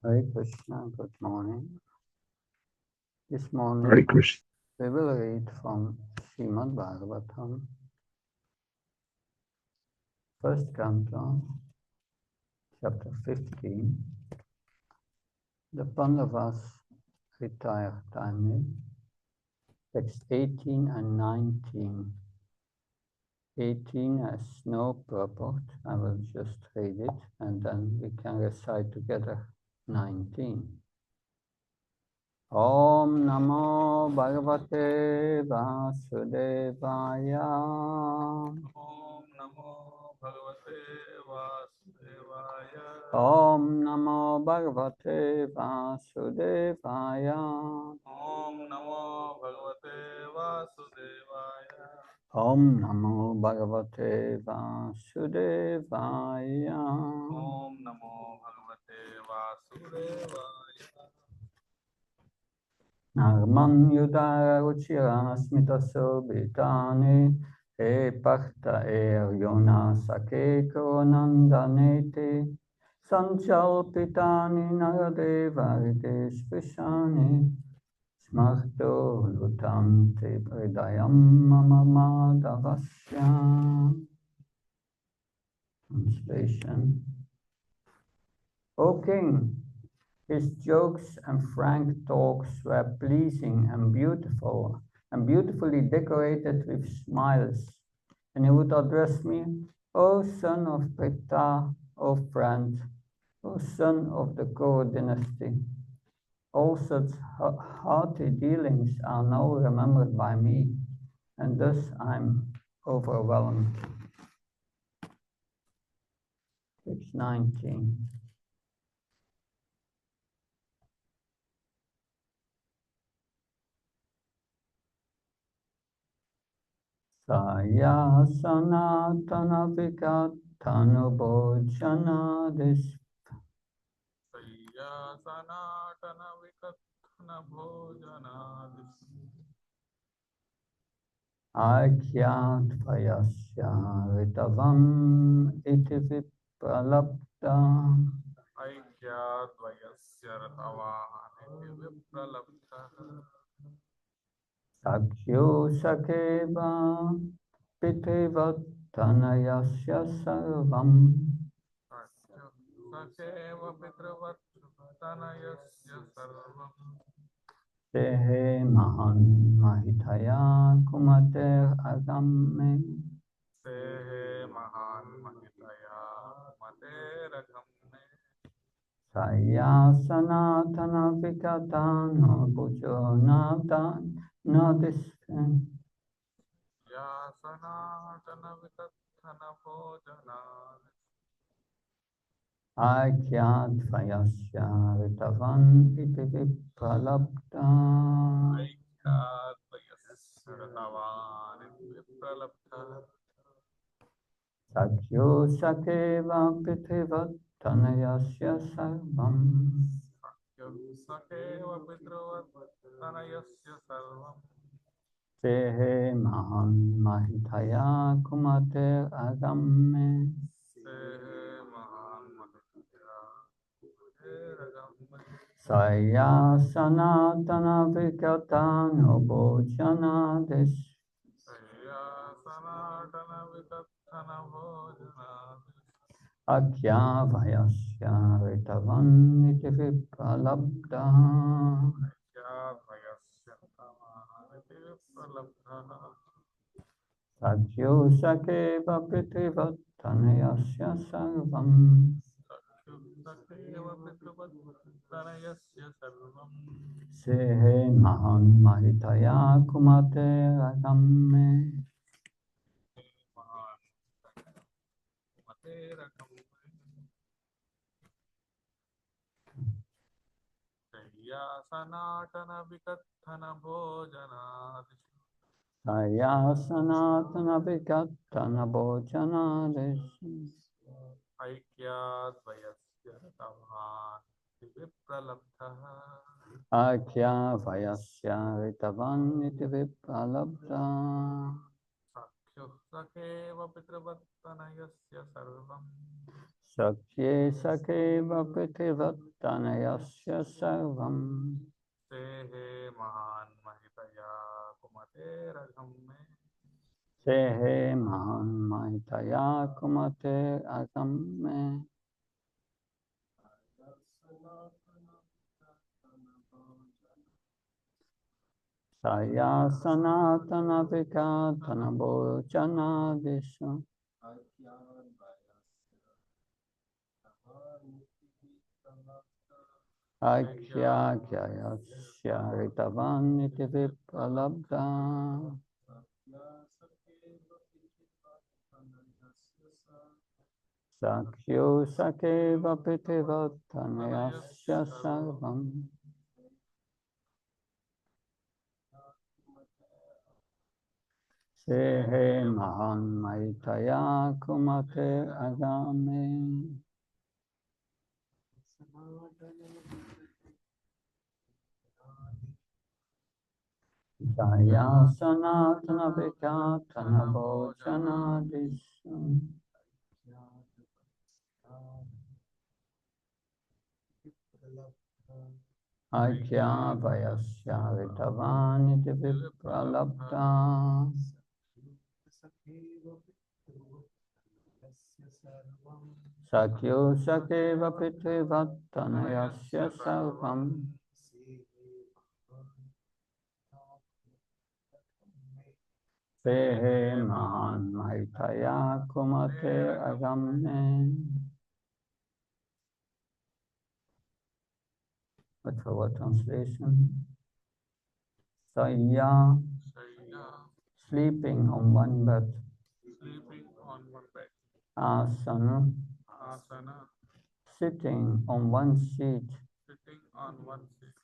Hare Krishna, good morning. This morning Hare Krishna. we will read from Srimad Bhagavatam, first canto, chapter 15. The Pandavas retire timely, text 18 and 19. 18 has no purport, I will just read it and then we can recite together 19. Om Namo Bhagavate Vasudevaya. Om Namo Bhagavate Vasudevaya. Om Namo Bhagavate Vasudevaya. Om Namo Bhagavate Vasudevaya. Om Namo Bhagavate Vasudevaya. Om Namo Bhagavate Vasudevaya. Narman Yudara Ruchira Smitaso Britani He Parta Yona Sake Koranandanete Sanchalpitani Naradeva Rite Spishani Smarto Lutante Pridayam Mama Madhavasya. Translation. O King, his jokes and frank talks were pleasing and beautifully decorated with smiles. And he would address me, O son of Pritha, O friend, O son of the Kuru dynasty. All such hearty dealings are now remembered by me, and thus I'm overwhelmed. Page 19. Saya sanatana vikatanu bhojanadis Sayya Sanatana Vikathana Bhojanadis. akyat vayasya ritavam iti vipralapta Aikyadvayasya Ratavahani Vipralabdha. sakyo sakeva pitrivattanayasya sarvam Sakeva Pitravattanayasya Sarvam. tehe mahan mahitaya kumater agame Sehe Mahan Mahitaya Materagamne. saya sanatana vikatano bhujanatan nadispen Ya Sanatana Vikathana Bhojanadis. akyat vayasya ritavan iti vipralapta Aikyadvayasya Ratavahani Vipralabdha. sakyo sakeva pitrivattanayasya sarvam Sakeva Pitravattanayasya Sarvam. tehe mahan mahitaya kumater agame Sehe Mahan Mahitya Materagamne. saya sanatana vikatano bhojanadis Saya Sanatana Vikathana Bhojanadis. akya vayasya ritavan iti vipralapta Aikyadvayasya Ratavahani Vipralabdha. sakyo sakeva pitrivattanayasya sarvam Sakeva Pitravattanayasya Sarvam. sehe mahan mahitaya kumater agame Mahan Materagamne. Shayya Sanatana Vikathana Bhojanadis. saya sanatana vikattana bhojanadis Aikyadvayasya Ratavahani Vipralabdha. akya vayasya ritavan iti vipralapta Sakyo Sakeva Pitravattanayasya Sarvam. Sakye sakeva pritivattanayasya sarvam. Sehe Mahan Mahitaya Kumate Raghamme. Sehe mahan mahitaya kumate agamme. Saya sanatana vikatana bhojana disha. Aikya kyayasya ritavan iti vipralabdha. Sakyo sakeva pritivattanayasya sarvam. Sehe mahan mahitaya kumate agame. Jaya sanatana vikatana bhojana disha. Aikya vayasya ritavan iti vipralabdha. Sakyo sakeva pritivattanayasya sarvam. Sehe mahan mahitaya kumate agamme. What's our translation? Saya, Saya, sleeping on one bed. sleeping on one bed. Asana, Asana, sitting on one seat. sitting on one seat.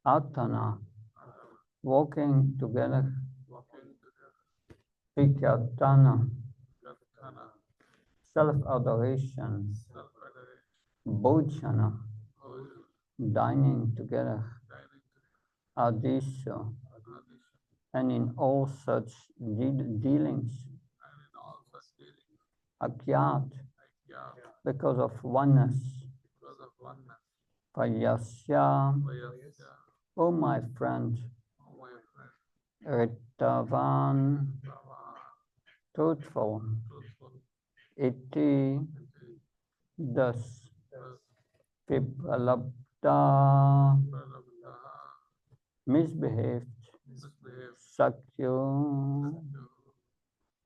Atana, Asana, walking together. walking together. Vikyatana, Gathana, self-adoration. self-adoration. Bhojana, Bhojan, dining together. dining together. Adisha, Adisha, and in all such dealings. and in all such dealings. Akyat, Aikya, because of oneness. because of oneness. Payasya, Vayasya, oh my friend. oh my friend. Ritavan, Brahma, truthful. truthful. Iti, thus. Thus, Vipralabdha, Pralabdha, misbehaved. misbehaved. Sakyo,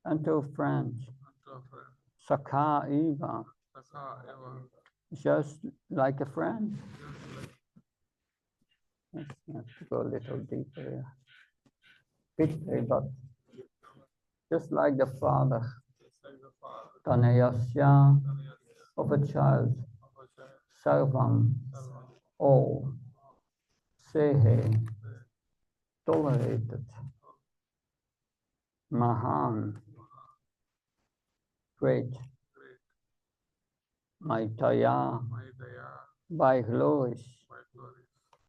unto friend. Unto a friend. Sakha eva, Saka eva, just like a friend. just like Let's have to go a little deeper here. But just like the father, the father. Tanayasya, Tanayasya, of a child, of a child. Sarvam, Sarvam, all, Sehe, tolerated, Mahan, great, great. Maitaya, Maitaya, by glories, my glory.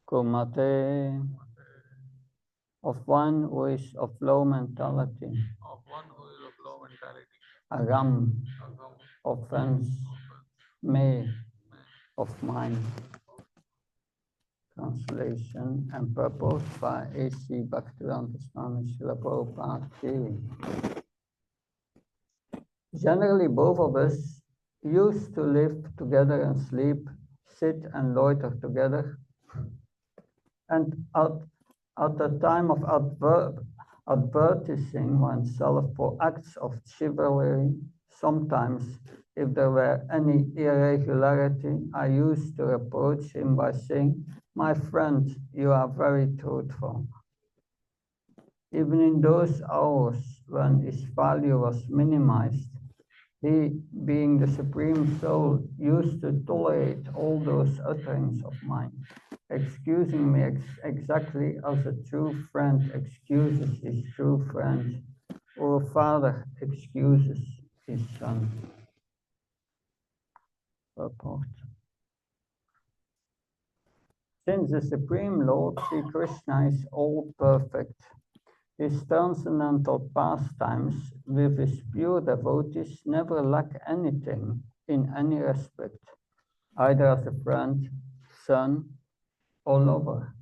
Kumate, Mate, of one who is of low mentality, of one who is of low mentality. Agam, Agam, offense, Me, may, of mind. Translation and purport by A.C. Bhaktivedanta Swami Srila Prabhupada Ki. Generally, both of us used to live together and sleep, sit and loiter together. And at the time of advertising oneself for acts of chivalry, sometimes, if there were any irregularity, I used to approach him by saying, "My friend, you are very truthful." Even in those hours when his value was minimized, he, being the Supreme Soul, used to tolerate all those utterings of mine, excusing me exactly as a true friend excuses his true friend, or a father excuses his son. Purport. Since the Supreme Lord Sri Krishna is all perfect, his transcendental pastimes with his pure devotees never lack anything in any respect, either as a friend, son, or lover.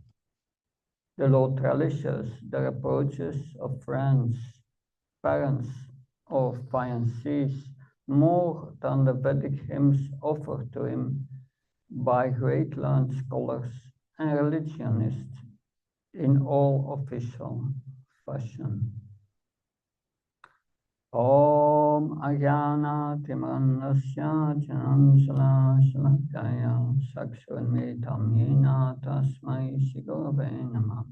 The Lord relishes the reproaches of friends, parents, or fiancés more than the Vedic hymns offered to him by great learned scholars and religionists in all official fashion. Om Ajana Timanasya Janamsala Shalakaya Sakshvanmetam Yena Tasmai Shigurave Namah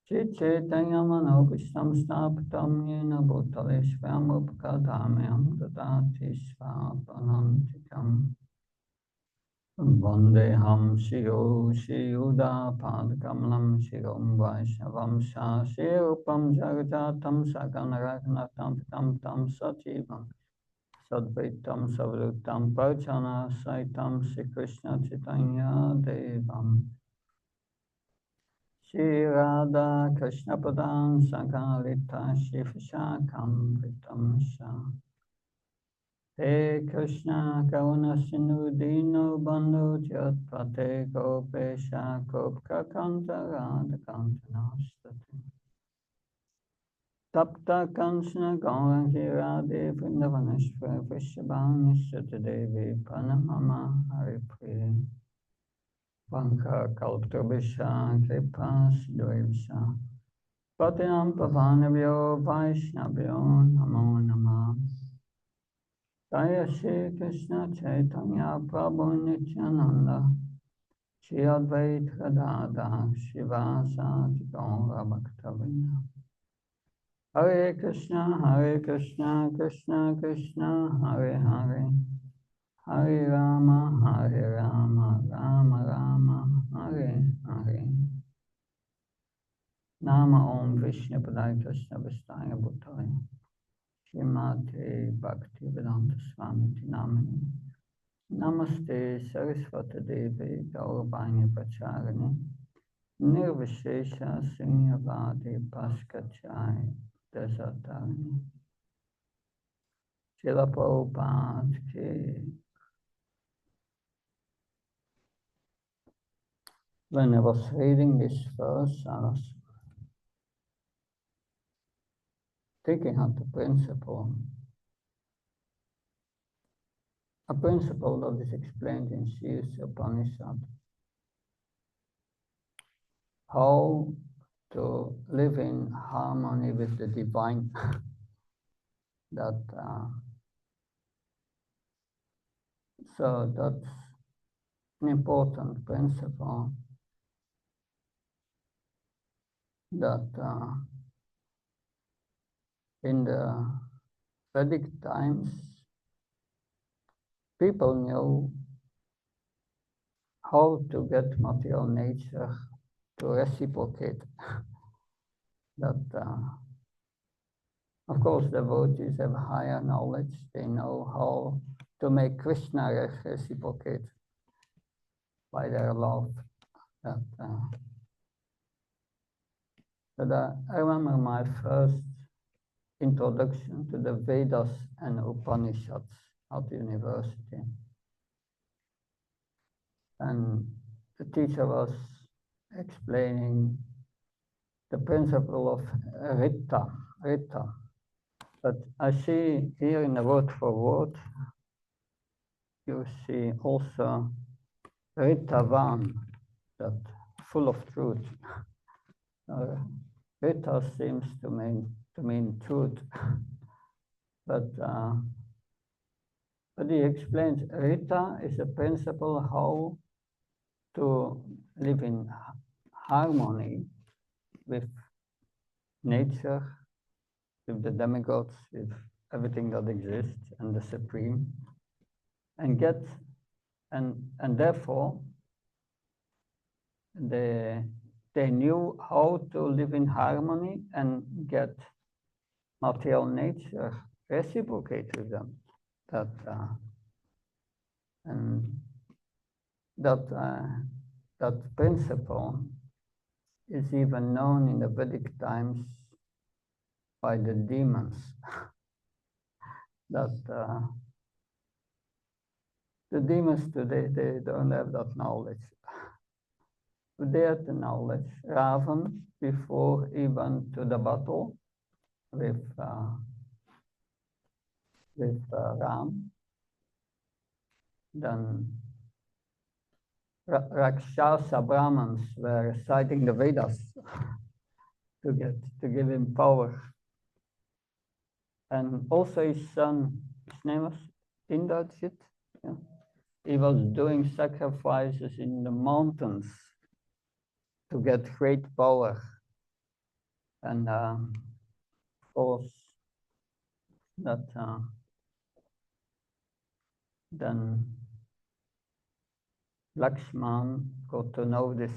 Chaitanya Krishnam Stapitam Yena Bhutale Swam Upakadhamyam Dadati Svapanantikam Vandeham Shiyo Shiyuda Padkamalam Shirom Vaishnavam Shirupam Jagajatam Saganaragnatam Tam Tam Sajivam Sadvaitam Savrutam Parchana Saitam Sri Krishna Chaitanya Devam Shri Radha Krishna Padam Sakalita Shifashakam Vitam Shah He Krishna Karuna Sindhu Dino Bandhu Jyatpate Gopesha Gopka Kanta Radha Kanta Nastati Tapta Kanchana Gaurangi Radhe Vrindavaneshwar Vrishabhani Sutta Devi Pranamama Haripriya Vanka Kalptrabhisha Kripa Sidhvesha Patinam Pavanabhyo Vaishnavyo Namo Namah Jaya Shri Krishna Chaitanya Prabhu Nityananda Shri Advaita Gadadhar Shivasati Gaura Bhaktavinda Hare Krishna Krishna Krishna Hare Hare Hare Rama Rama Rama Hare Hare Nama Om Vishnu Padaya Krishna Vistaya Bhutaya Shrimate Bhaktivedanta Swami Namani Namaste Saraswati Devi Gauravani Pacharani Nirvishesha Srinyavadi Paskachai Desatarani Srila Prabhupada Ki. When I was reading this verse, I was taking out the principle, a principle that is explained in Sri Upanishad, how to live in harmony with the divine. So that's an important principle that in the Vedic times, people knew how to get material nature to reciprocate. That, of course, devotees have higher knowledge. They know how to make Krishna reciprocate by their love. But I remember my first introduction to the Vedas and Upanishads at university. And the teacher was explaining the principle of Rita. But I see here in the word for word, you see also Ritavan, that full of truth. Rita seems to mean truth, but he explains Rita is a principle how to live in harmony with nature, with the demigods, with everything that exists and the supreme, and therefore they knew how to live in harmony and get material nature reciprocate with them. That principle is even known in the Vedic times by the demons. That The demons today, they don't have that knowledge. They had the knowledge. Ravan, before he went to the battle with Ram, then Rakshasa Brahmins were reciting the Vedas to give him power. And also his son, his name was Indrajit. Yeah. He was doing sacrifices in the mountains to get great power. And of course, that then Lakshman got to know this,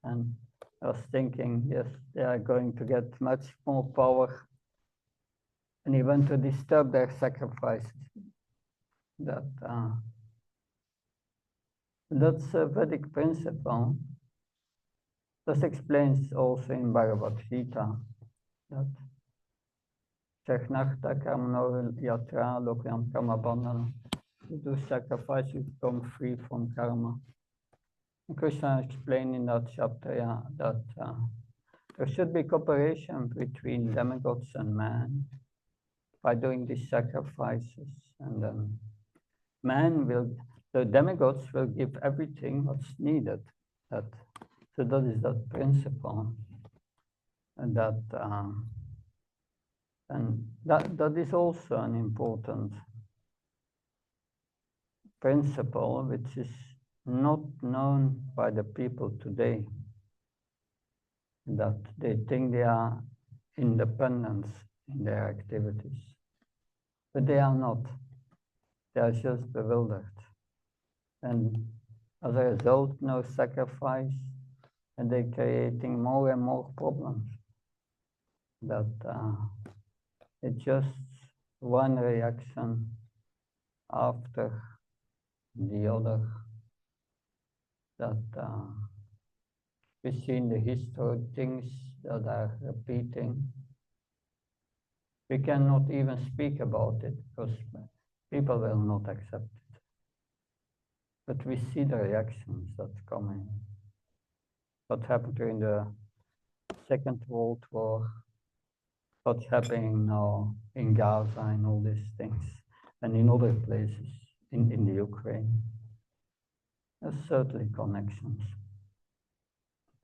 and I was thinking, yes, they are going to get much more power, and he went to disturb their sacrifices. That's a Vedic principle. This explains also in Bhagavad Gita that Chaknakta Karmanor Yatra Lokyam Karma Bandhana. To do sacrifice, you become free from karma. And Krishna explained in that chapter that there should be cooperation between demigods and man by doing these sacrifices, and then the demigods will give everything what's needed. So that is that principle, and that is also an important principle which is not known by the people today, that they think they are independent in their activities, but they are not. They are just bewildered, and as a result, no sacrifice, and they're creating more and more problems. That it's just one reaction after the other that we see in the history things that are repeating. We cannot even speak about it because people will not accept it. But we see the reactions that's coming. What happened during the Second World War, what's happening now in Gaza and all these things, and in other places in the Ukraine. There's certainly connections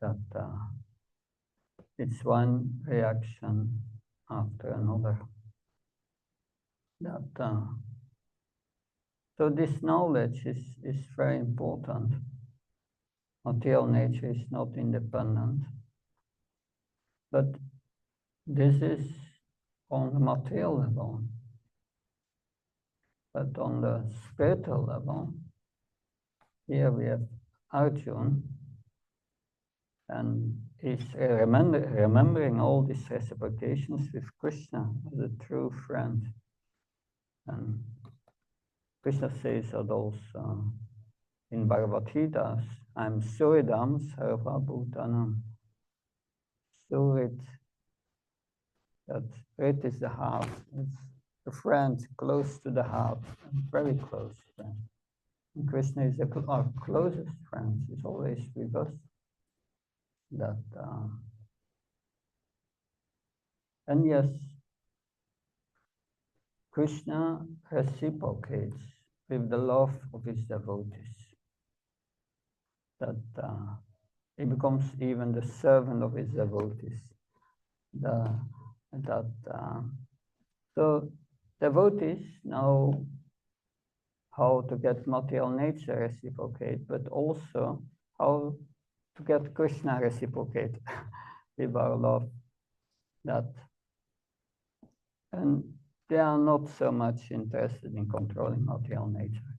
that it's one reaction after another. So this knowledge is very important. Material nature is not independent, but this is on the material level. But on the spiritual level, here we have Arjuna, and he's remembering all these reciprocations with Krishna as a true friend. And Krishna says that also in Bhagavad Gita, I'm Suridam Sarva Bhutanam. Surid, that Rit is the heart. It's a friend close to the heart, very close friend. And Krishna is our closest friend. He's always with us. And yes, Krishna reciprocates with the love of his devotees. That he becomes even the servant of his devotees. So devotees know how to get material nature reciprocate, but also how to get Krishna reciprocate with our love. And they are not so much interested in controlling material nature.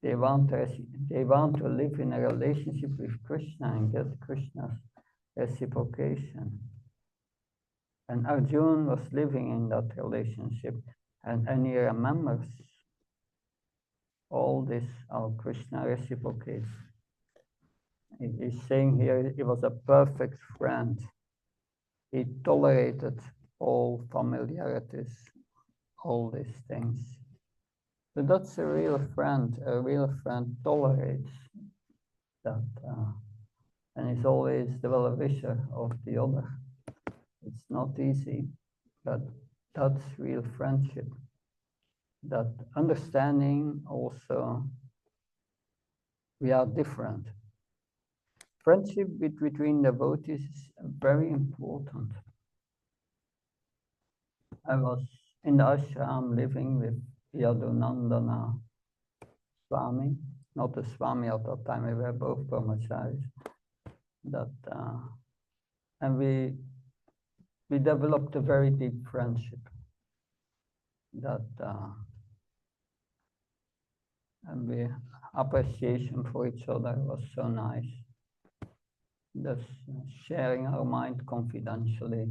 They want to live in a relationship with Krishna and get Krishna's reciprocation. And Arjuna was living in that relationship, and he remembers all this, how Krishna reciprocates. He's saying here he was a perfect friend. He tolerated all familiarities, all these things. So that's a real friend. A real friend tolerates that and is always the well-wisher of the other. It's not easy, but that's real friendship. That understanding also we are different. Friendship between devotees is very important. I was in the ashram living with Yadunandana Swami, not a Swami at that time, we were both brahmacharis. And we developed a very deep friendship. And the appreciation for each other was so nice. Just sharing our mind confidentially.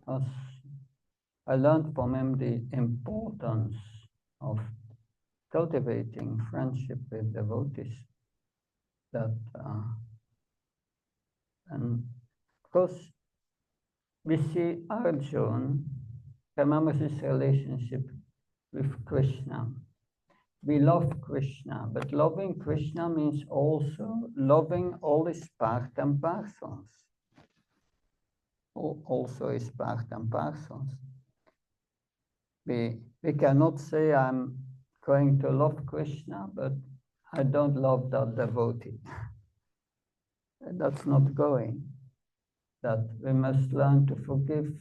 I learned from him the importance of cultivating friendship with devotees. And of course, we see Arjuna remembers his relationship with Krishna. We love Krishna, but loving Krishna means also loving all his part and parcels. Also his part and parcels. We cannot say I'm going to love Krishna, but I don't love that devotee. That's not going. That we must learn to forgive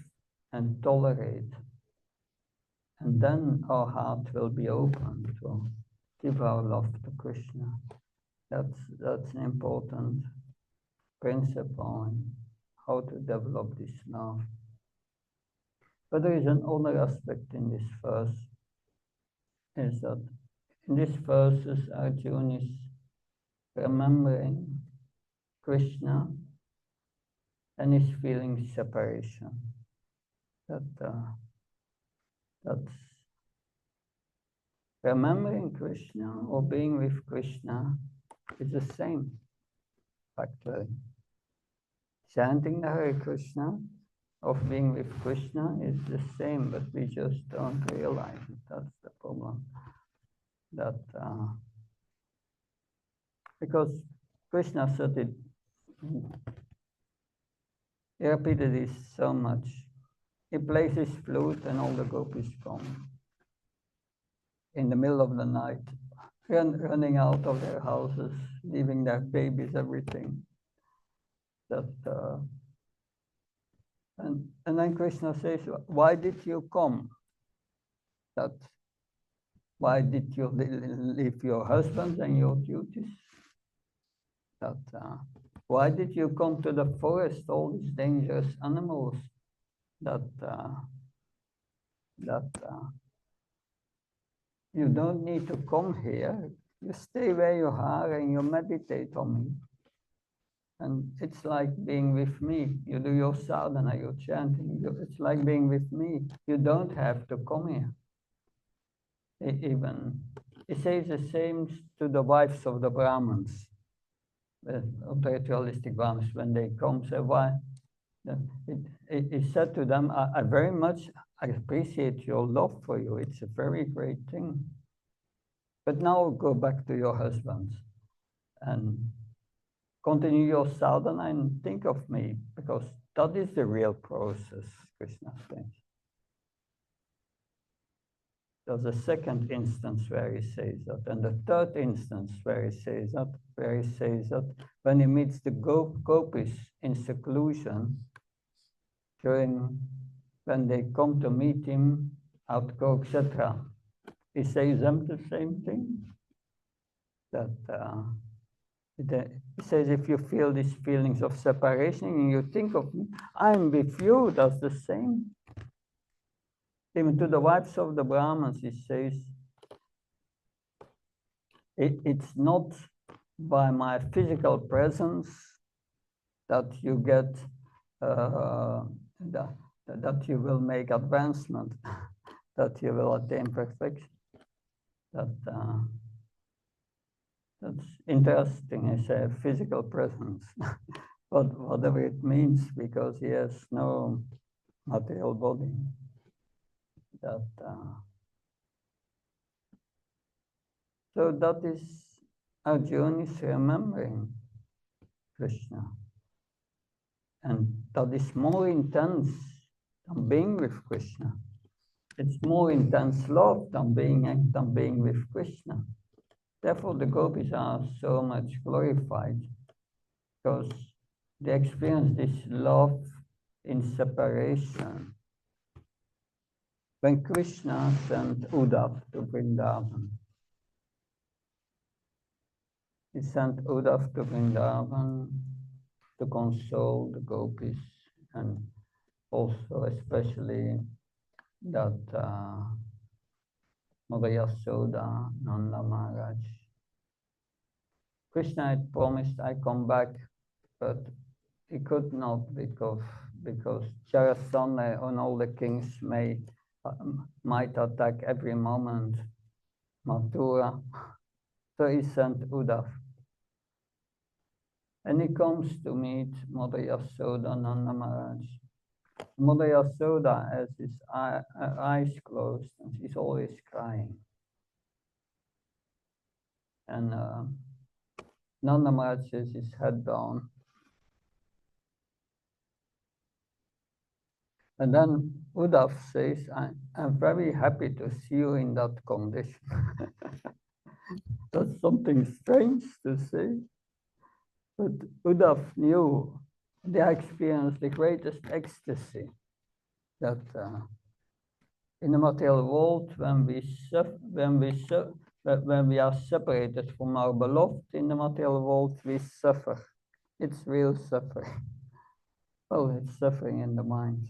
and tolerate. And then our heart will be open to give our love to Krishna. That's an important principle in how to develop this love. But there is another aspect in this verse, is that in this verses Arjuna is remembering Krishna and is feeling separation. That's remembering Krishna or being with Krishna is the same, actually. Chanting the Hare Krishna of being with Krishna is the same, but we just don't realize it. That's the problem. Because Krishna said it, he repeated this so much. He plays his flute and all the gopis come in the middle of the night, running out of their houses, leaving their babies, everything. And then Krishna says, why did you come? Why did you leave your husband and your duties? Why did you come to the forest, all these dangerous animals? You don't need to come here. You stay where you are and you meditate on me. And it's like being with me. You do your sadhana, you're chanting. It's like being with me. You don't have to come here. Even, it says the same to the wives of the Brahmins, of the ritualistic Brahmins, when they come, say, why? It said to them, I very much appreciate your love for you. It's a very great thing. But now go back to your husbands and continue your sadhana and think of me, because that is the real process, Krishna says. There's a second instance where he says that, and the third instance where he says that, when he meets the gopis in seclusion, when they come to meet him at Kurukshetra, he says them the same thing. He says, if you feel these feelings of separation and you think of me, I'm with you, that's the same. Even to the wives of the Brahmins, he says, it's not by my physical presence that you get, that you will make advancement, that you will attain perfection. That's interesting, I say, physical presence, but whatever it means, because he has no material body. So that is Arjuna is remembering Krishna. And that is more intense than being with Krishna. It's more intense love than being with Krishna. Therefore, the gopis are so much glorified because they experience this love in separation. When Krishna sent Uddhav to Vrindavan, he sent Uddhav to Vrindavan to console the gopis and also especially that Mother Yasoda, Nanda Maharaj. Krishna had promised I come back, but he could not because Jarasandha and all the kings might attack every moment Mathura. So he sent Uddhav. And he comes to meet Mother Yasoda, Nanda Maharaj. Mother Yasoda has her eyes closed and she's always crying. And Nanda Maharaj has his head down. And then Uddhav says, I'm very happy to see you in that condition. That's something strange to say. But Uddhav knew they experienced the greatest ecstasy that in the material world, when we are separated from our beloved in the material world, we suffer. It's real suffering. Well, it's suffering in the mind,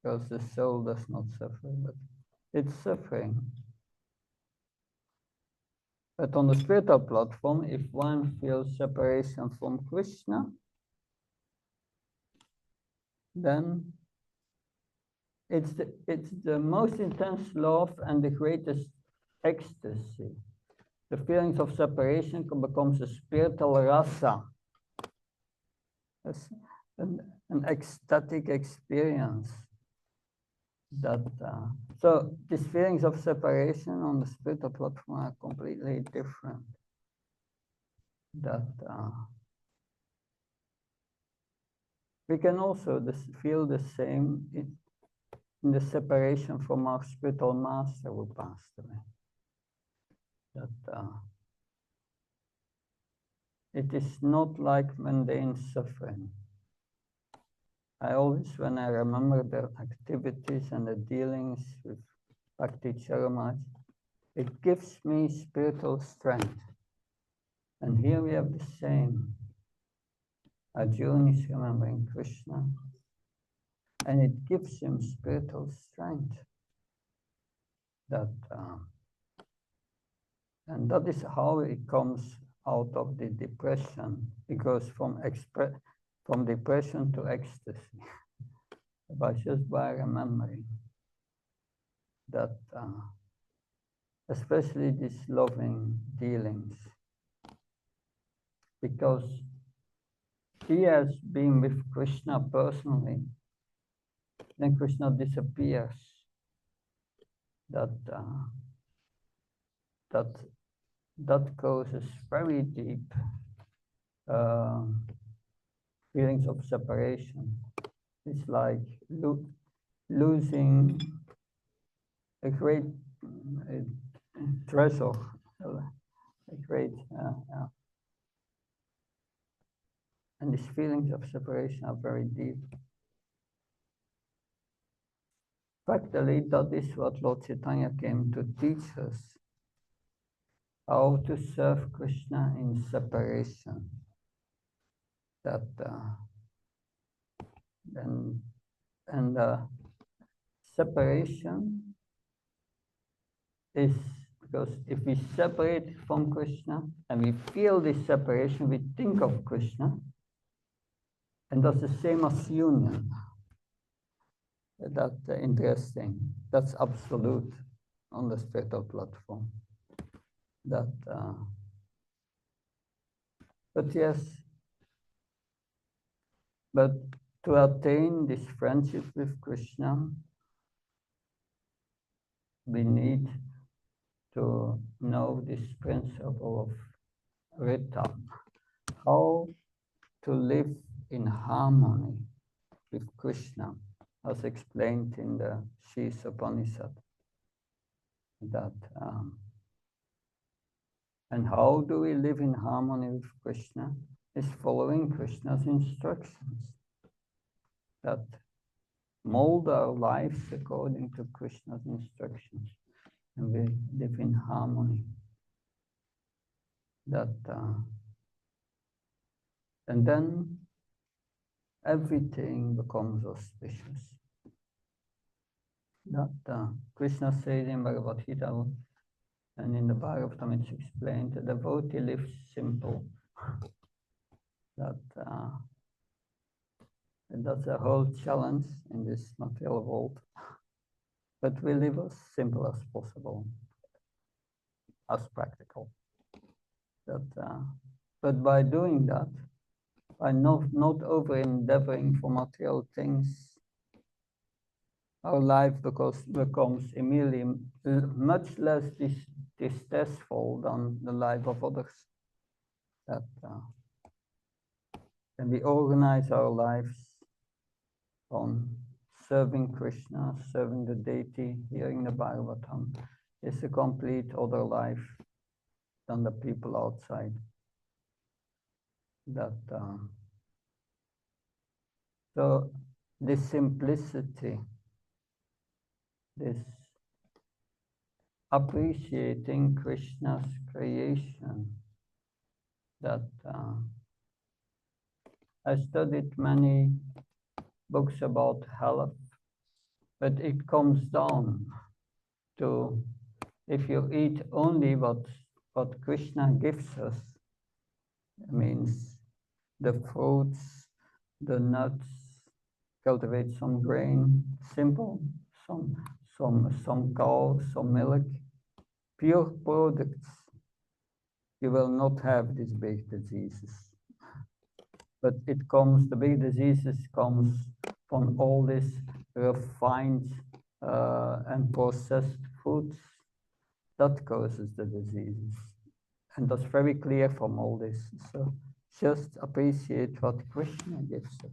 because the soul does not suffer, but it's suffering. But on the spiritual platform, if one feels separation from Krishna, then it's the most intense love and the greatest ecstasy. The feelings of separation becomes a spiritual rasa, an ecstatic experience. So these feelings of separation on the spiritual platform are completely different. We can also feel the same in the separation from our spiritual master who passed away. It is not like mundane suffering. I always, when I remember the activities and the dealings with Bhakti Charamaj, it gives me spiritual strength. And here we have the same. Arjuna is remembering Krishna, and it gives him spiritual strength. And that is how he comes out of the depression. He goes from depression to ecstasy just by remembering that, especially these loving dealings, because he has been with Krishna personally, then Krishna disappears. That causes very deep feelings of separation. It's like losing a great treasure, a great, and these feelings of separation are very deep. Practically, that is what Lord Chaitanya came to teach us, how to serve Krishna in separation. Separation is because if we separate from Krishna and we feel this separation, we think of Krishna, and that's the same as union. That's interesting. That's absolute on the spiritual platform. But yes, but to attain this friendship with Krishna, we need to know this principle of Rita, how to live in harmony with Krishna, as explained in the Shis Upanishad. That, and how do we live in harmony with Krishna? Is following Krishna's instructions. That mold our lives according to Krishna's instructions, and we live in harmony. That, and then everything becomes auspicious. That Krishna says in Bhagavad Gita, and in the Bhagavatam it's explained, the devotee lives simple. That and that's a whole challenge in this material world. But we live as simple as possible, as practical. That, but by doing that, by not over endeavoring for material things, our life becomes immediately much less distasteful than the life of others. That, and we organize our lives on serving Krishna, serving the deity, hearing the Bhagavatam, is a complete other life than the people outside. That, so this simplicity, this appreciating Krishna's creation, that I studied many books about health, but it comes down to if you eat only what Krishna gives us, means the fruits, the nuts, cultivate some grain, simple, some cow, some milk, pure products, you will not have these big diseases. But it comes, the big diseases comes from all these refined and processed foods. That causes the diseases. And that's very clear from all this. So just appreciate what Krishna gives us.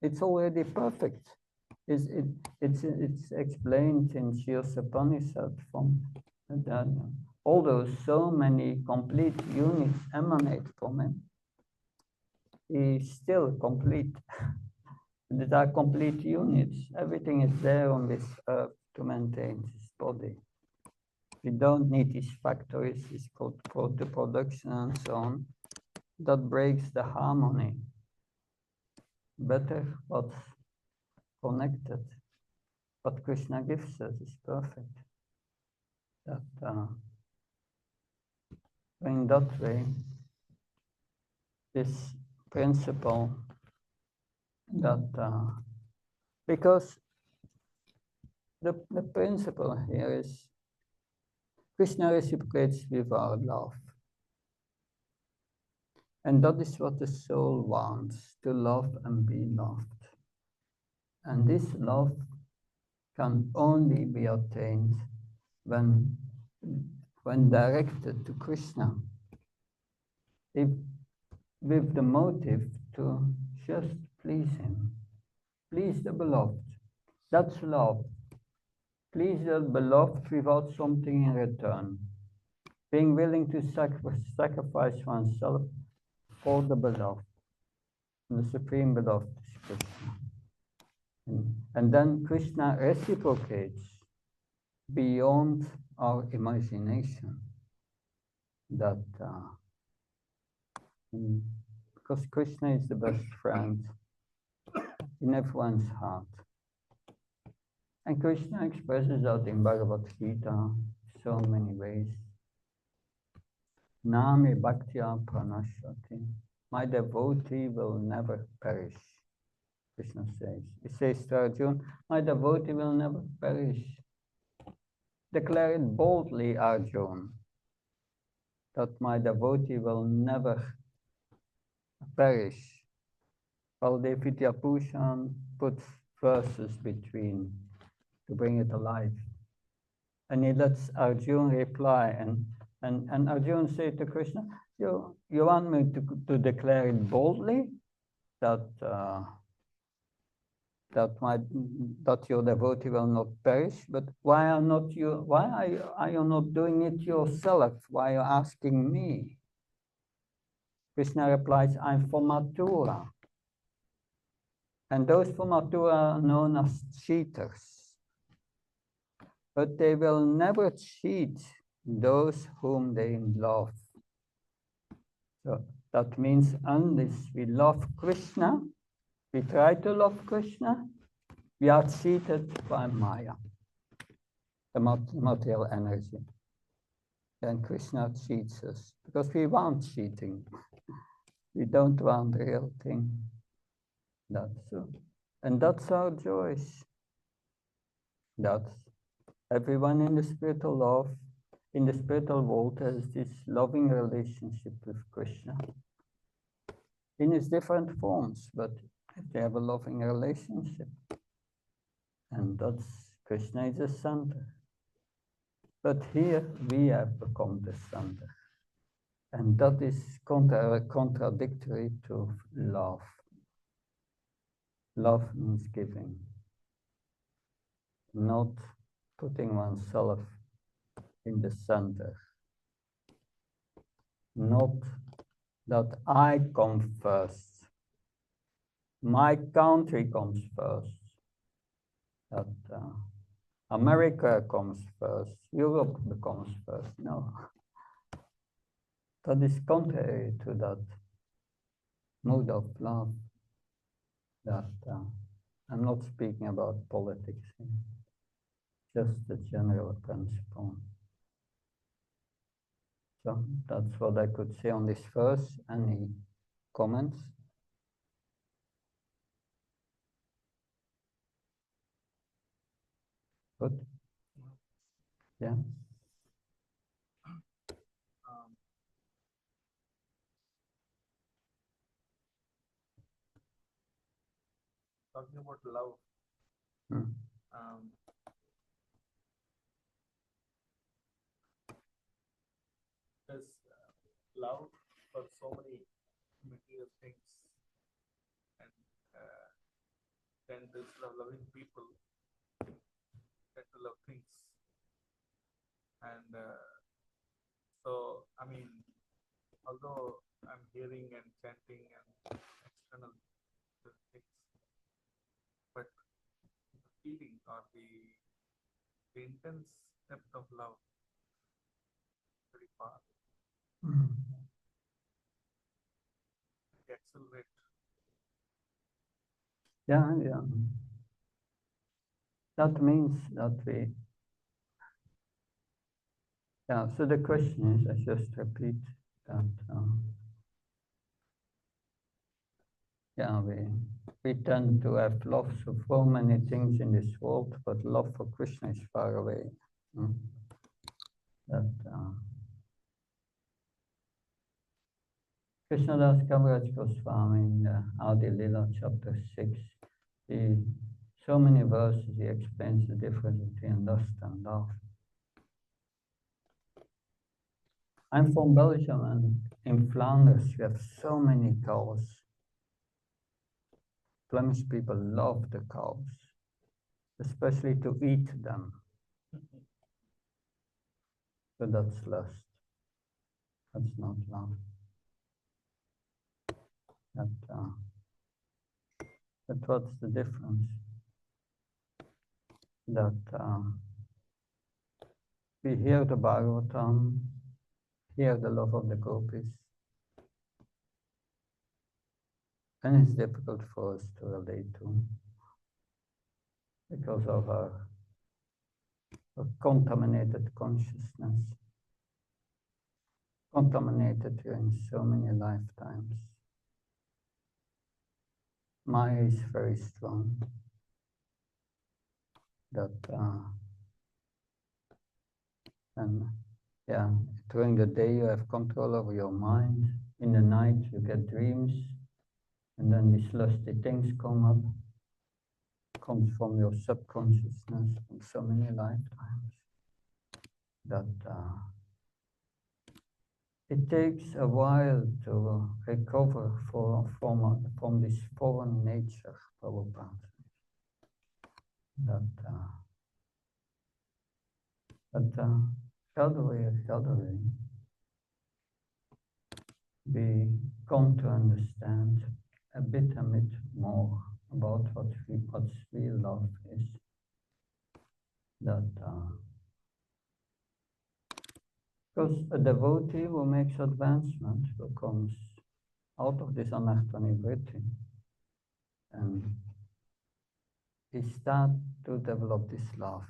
It's already perfect. It's explained in Shis Upanishad from that. Although so many complete units emanate from him, he's still complete. These are complete units. Everything is there on this earth to maintain his body. We don't need these factories, this production and so on. That breaks the harmony. Better what's connected. What Krishna gives us is perfect. That, in that way, this principle that, because the principle here is Krishna reciprocates with our love. And that is what the soul wants, to love and be loved. And this love can only be attained when directed to Krishna, with the motive to just please him, please the beloved. That's love. Please the beloved without something in return. Being willing to sacrifice oneself for the beloved. And the supreme beloved is Krishna. And then Krishna reciprocates beyond our imagination. That because Krishna is the best friend in everyone's heart. And Krishna expresses that in Bhagavad Gita so many ways. Nami bhaktya pranashati. My devotee will never perish. Krishna says. He says to Arjuna, my devotee will never perish. Declare it boldly, Arjuna, that my devotee will never perish. Baldevitya Bhushan puts verses between to bring it alive. And he lets Arjuna reply, and And Arjuna said to Krishna, you want me to declare it boldly that that your devotee will not perish, but why are you not doing it yourself? Why are you asking me? Krishna replies, I'm from Mathura. And those from Mathura are known as cheaters. But they will never cheat those whom they love. So that means unless we love Krishna, we try to love Krishna, we are cheated by Maya, the material energy. Then Krishna cheats us because we want cheating. We don't want the real thing. That's so. And that's our choice. That's everyone in the spiritual love, in the spiritual world has this loving relationship with Krishna. In its different forms, but they have a loving relationship. And that's Krishna is the center. But here we have become the center. And that is contradictory to love. Love means giving, not putting oneself in the center. Not that I come first. My country comes first. That America comes first. Europe becomes first. No. That is contrary to that mood of love. That I'm not speaking about politics here, just the general principle. So that's what I could say on this verse. Any comments? Good. Yeah. Talking about love, Mm. there's love for so many material things, and then there's loving people that to love things, and so I mean, although I'm hearing and chanting and external things, but the feeling or the intense depth of love very far. Mm. Accelerate. Yeah, yeah. That means that we. Yeah. So the question is, I just repeat that. Yeah, we tend to have loves of so many things in this world, but love for Krishna is far away. Mm. That Krishnadas Kaviraj Goswami in Adi Lila chapter 6, so many verses he explains the difference between lust and love. I'm from Belgium, and in Flanders you have so many cows. Flemish people love the cows, especially to eat them. So that's lust. That's not love. But what's the difference? That we hear the Bhagavatam, hear the love of the gopis, and it's difficult for us to relate to because of our contaminated consciousness, contaminated during so many lifetimes. Maya is very strong. That and yeah, during the day you have control over your mind. In the night you get dreams, and then these lusty things come up. Comes from your subconsciousness from so many lifetimes. That it takes a while to recover from this foreign nature, Prabhupada. Gradually, we come to understand a bit more about what real love is. Because a devotee who makes advancement, who comes out of this anarthani vritti, and he starts to develop this love.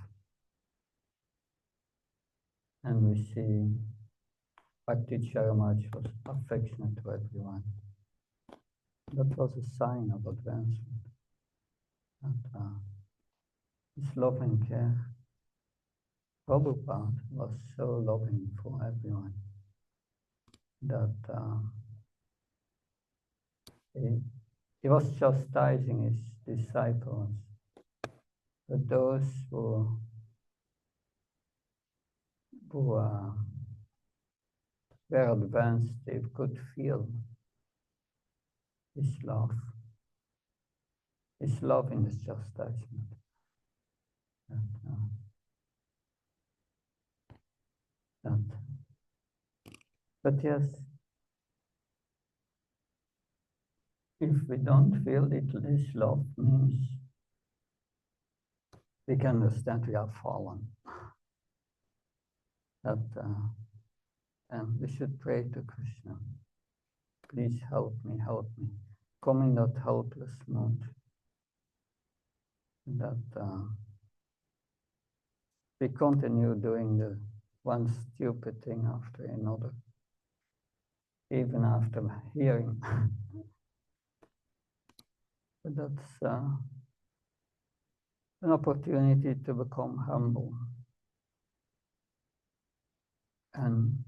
And we see Bhakti Charamaj was affectionate to everyone. That was a sign of advancement. His love and care. Prabhupada was so loving for everyone that he was chastising his disciples, but those who were advanced, they could feel his love in this chastisement. But yes, if we don't feel it, this love means we can understand we are fallen. And we should pray to Krishna. Please help me. Come in that helpless mood. That we continue doing the one stupid thing after another, even after hearing. But that's an opportunity to become humble. And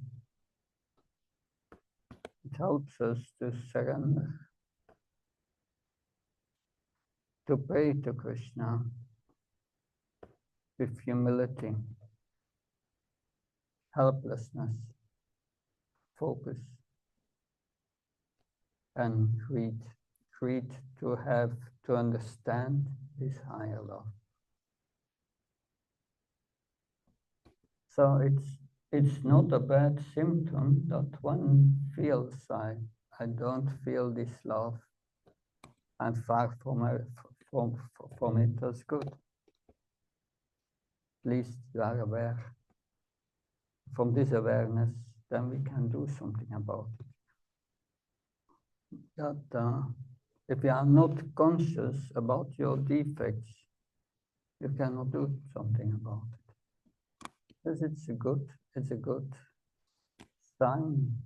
it helps us to surrender, to pray to Krishna with humility, helplessness, focus, and greed to understand this higher love. So it's not a bad symptom that one feels I don't feel this love. I'm far from it. That's good. At least you are aware. From this awareness, then we can do something about it. That if you are not conscious about your defects, you cannot do something about it. Because it's a good sign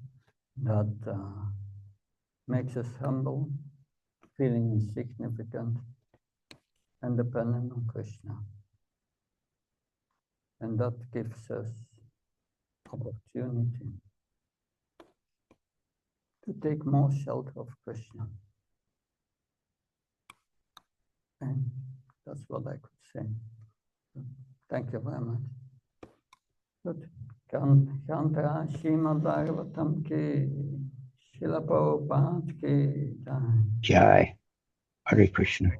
that makes us humble, feeling insignificant, and dependent on Krishna. And that gives us opportunity to take more shelter of Krishna. And that's what I could say. Thank you very much. Good. Kantara Srimad Bhagavatam ki Srila Prabhupada ki Jai. Jai. Hare Krishna.